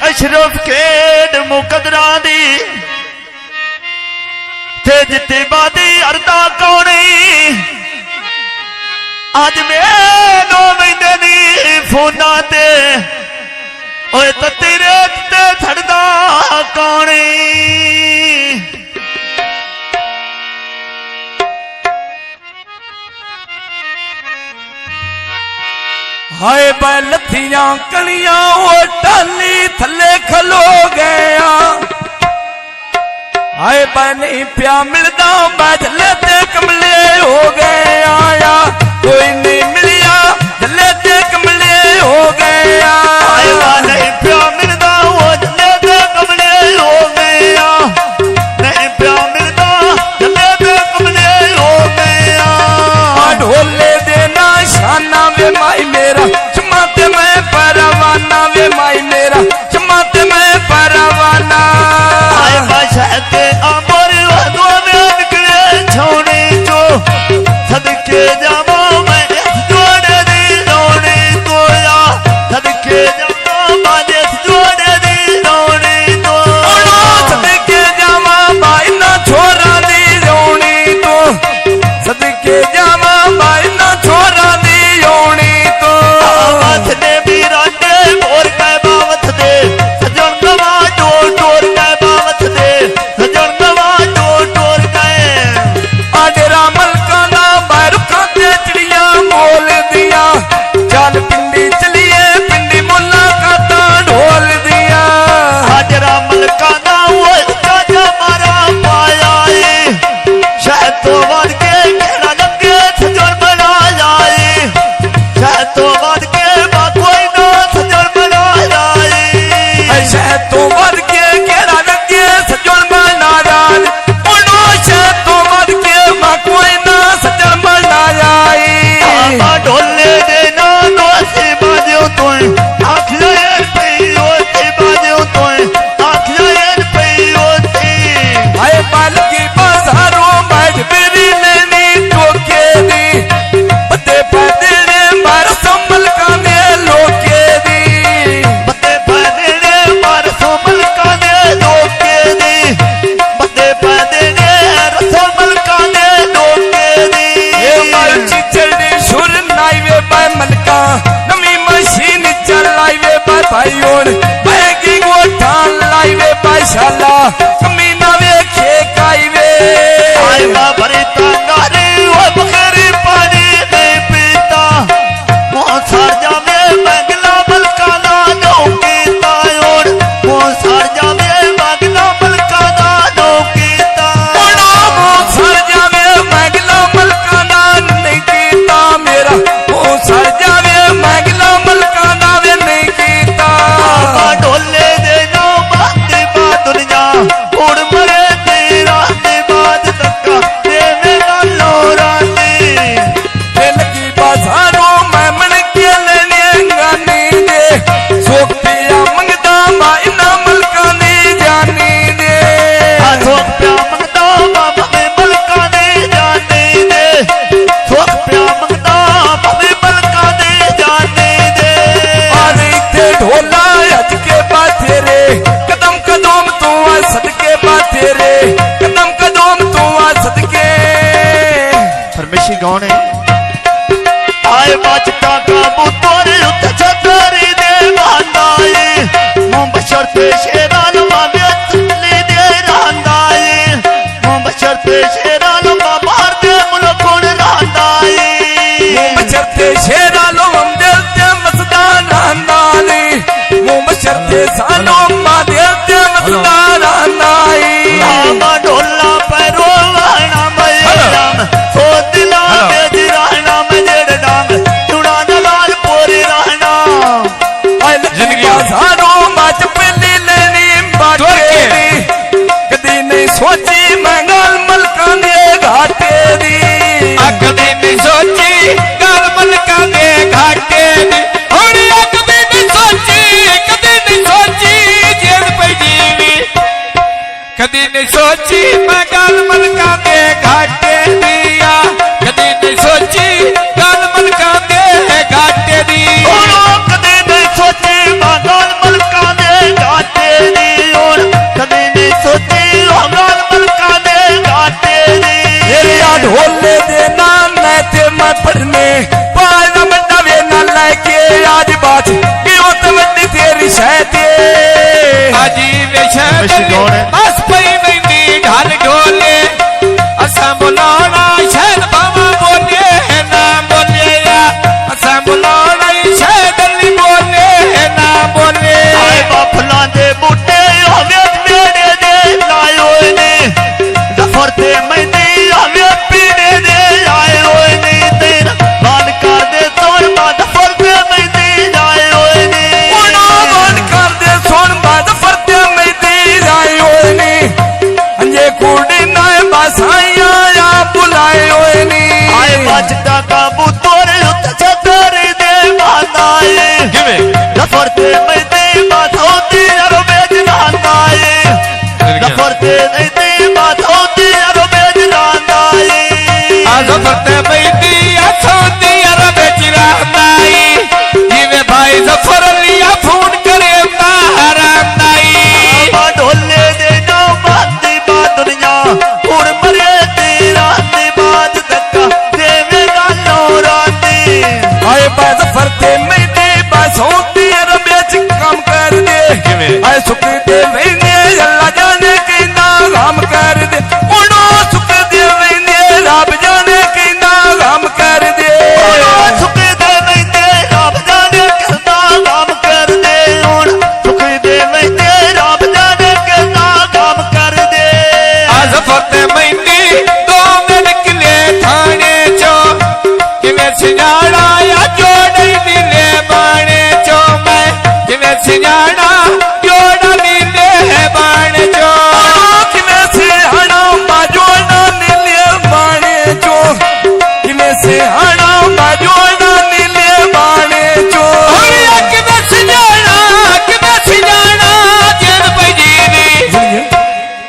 अशरफ खेड मुकदरा दी ते जिते बादी अर्दा कौनी अज मैं 2 महीने दी फोना ते ओए तत्ती रेत ते छड़दा कौनी हाय मैं लथियां कलियां वो टाली थले खलो गया हाय मैं नहीं प्या मिलदा मैं झले ते कमले हो गया कोई नहीं मिलिया झले ते कमले हो गया हाय मैं नहीं प्या मिलदा वो झले ते कमले हो गया नहीं प्या मिलदा झले ते कमले हो गया ढोले देना शाना वे माई मेरा चमाते मैं परवाना वे माई मेरा चमाते मैं परवाना हाय बशहते अमर वदो में निकले छोड़े जो सदके जावा मैं जोड़े दी रोने तो या सदके जावा मैं जोड़े दी रोने तो सदके जावा भाई ना छोरा दी रोनी तो सदके जावा भाई ना छोरा दी रोनी तो बावत दे भी रांडे मोर कै बावत दे सजन गवा डोर डोर कै बावत दे सजन गवा डोर डोर कै आडेरा मलका ना बाहर खाते चिड़िया बोल दिया चल पिंडी चलिए पिंडी मुलाकाता ढोल दिया हाजरा मलका ना वो चाचा मारा पाया शायद तो बाद के घेरा लगे सजन बना जाए शायद तो बाद के कोई ना सजन बना जाए ऐसे तो मर के घेरा लगे सजन बना जाए उनो से तो मर के कोई ना सजन बना जाए ढोले देना दोषी बाजो तो आँख लयर पियो थी बाजो तो आँख लयर पियो थी आए बाल की बाजारों बैठ मेरी लेनी टोके दी बते पैदे मार संभल का ने लोके दी बते पैदे मार संभल का ने लोके दी बते पैदे संभल का ने लोके दी ये मार चिचड़ी सुर नाइवे बाय मलका नमी मशीन चलाइवे बाय भाईयों बैगी वो ठान लाइवे बाय शाला कमीना वे खेकाइवे आए बाबरी तंगारी वो बकरी पानी नहीं पीता वो सार जावे मंगला मलका ना नौकीता और वो सार जावे मंगला मलका ना नौकीता वो सर जावे मैगला मलका ना नहीं कीता मेरा वो सर जावे मैगला मलका ना वे नहीं कीता ढोले देना बाते बा दुनिया उड़ मरे तेरा ते बाद तक्का देवेगा लोरानी दिल की बाजारों मैं मन के लेने गानी दे सोख पिया मंगदा माई ना मलका नहीं जानी दे सोख प्या मंगदा बाबे मलका ने जाने दे सोख प्या मंगदा बाबे मलका ने जाने दे अरे इत्थे ढोला अज के बातेरे कदम कदम तू आ सदके बातेरे कदम कदम तू आ सदके परमेशी कौन है आए बचता का पुत्र उत्ते छतरी दे बांधाए मुंबशर ते शेरा लंबा बेतली दे रांधाए मुंबशर ते शेरा लंबा बाहर दे मुलकोण रांधाए बचरते शेरा लो हम दिल ते मसदान नाली मुंह बचरते सालो मा दिल ते मसदान नाई आमा ढोला पैरो वाणा मैयाम सो दिला में जिराना में जेड़ डांग तुड़ा नलाल पोरी Zaforte mete matoti arobej randaye Zaforte mete matoti arobej randaye Zaforte mete matoti arobej randaye Jive bhai Zafar liya phone kare maharandaye Dhole दे ना बाती बा दुनिया उड़ मरे तेरा ते बाद धक्का देवे गालो राती आए बा Zafar ते मते सोती रबेच काम कर दे आए सुख दे वेने अल्लाह जाने किंदा काम कर दे उनो सुख दे वेने रब जाने किंदा काम कर दे उनो सुख दे वेने रब जाने किंदा काम कर दे उनो सुख दे वेने रब जाने किंदा काम कर दे आज फते मैंने दो में निकले थाने चो किवे सियाड़ा या जोड़े दिले बाणे चो मैं किवे सियाड़ा जोड़ा दिले बाणे चो किवे सियाड़ा बाजोड़ा दिले बाणे चो किवे सियाड़ा बाजोड़ा दिले बाणे चो किवे सियाड़ा जेन पजीनी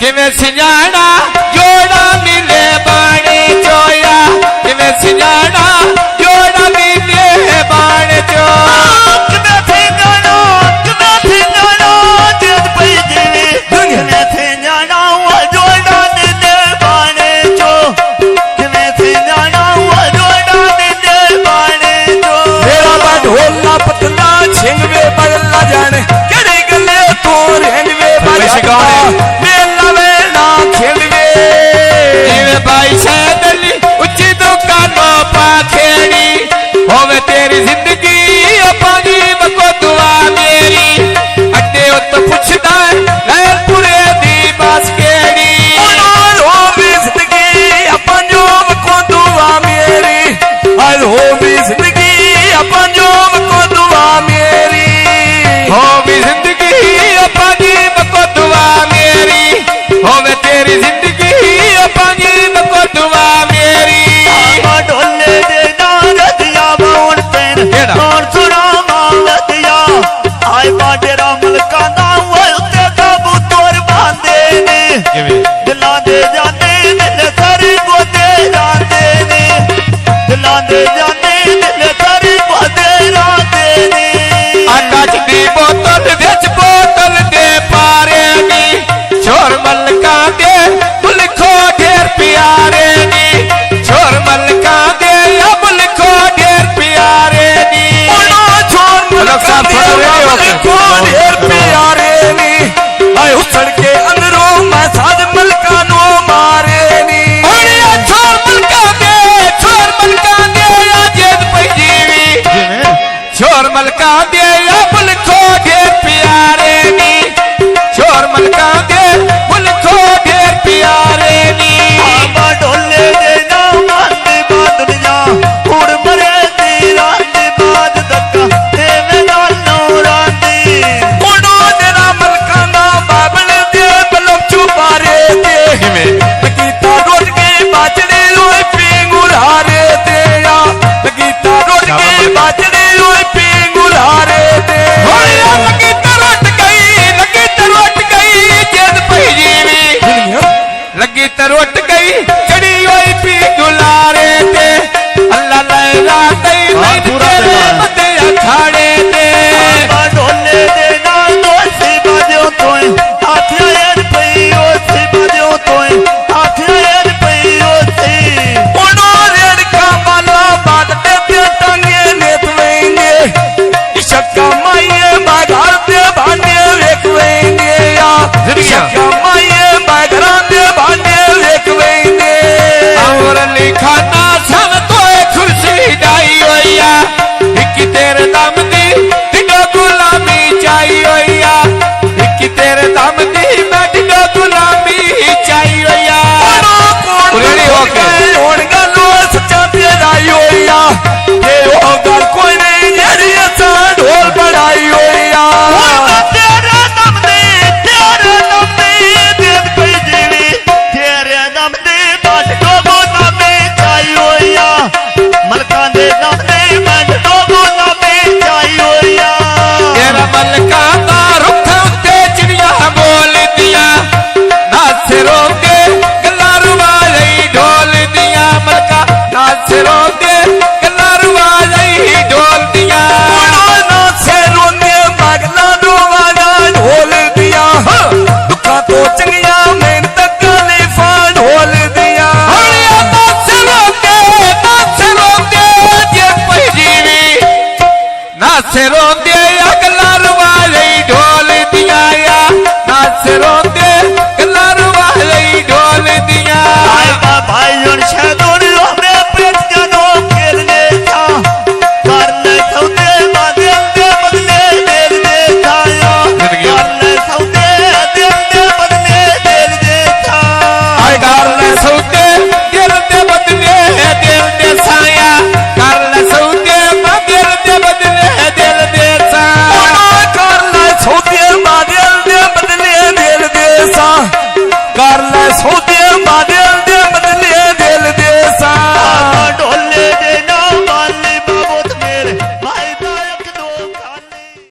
किवे सियाड़ा जोड़ा मिले बाणे चोया किवे सियाड़ा जोड़ा मिले बाणे चो किवे सियाड़ा जेन पजीनी किवे सियाड़ा जोड़ा मिले बाणे चो किवे सियाड़ा जोड़ा मिले बाणे चो मेरा बा ढोला पतला छिंगवे बल्ला जाने केड़ी गले तो रहनवे बजा मेला वेला खेलवे जीवे भाई सैदली उच्ची दुकानों पा खेड़ी होवे तेरी जिंदगी अपनी बको दुआ मेरी अड्डे उत पुछदा लैलपुरे दी बास केड़ी होवे जिंदगी अपनी बको दुआ मेरी आज होवे जिंदगी अपनी बको दुआ मेरी होवे जिंदगी अपनी बको दुआ मेरी होवे तेरी जिंदगी अपनी बको दुआ मेरी ढोले दे नारदिया बाउन पेन कौन सुना मावदिया आए बाटे रामल का नाम उते कबूतर बांधे ने दिलां दे जाने दिल सारे गोदे रांदे ने दिलां दे जाने दिल सारे गोदे रांदे ने काच दी बोतल विच बोतल दे पारे नी छोर मलका दे मुलखो ढेर प्यारे नी छोर मलका दे मुलखो ढेर प्यारे नी छोर मलका दे मुलखो ढेर प्यारे नी आए उछड़ के अंदरों मैं साज मलका नो मारे नी छोर मलका दे जेद पई जीवी छोर मलका दे मुलखो ढेर प्यारे नी छोर मलका दे मुलखो ढेर प्यारे नी आबा ढोले दे ना मांदे बा दुनिया उड़ मरे दी रात बाद धक्का देवे गालो राती उड़ो तेरा मलका ना बाबल दे बलम चुपारे दे लगीता रोज के बाजड़े रोए पिंगुलारे दे या लगीता रोज के बाजड़े रोए पिंगुलारे दे नाच रोंदे अगला रवाले ढोल दिया नाच रोंदे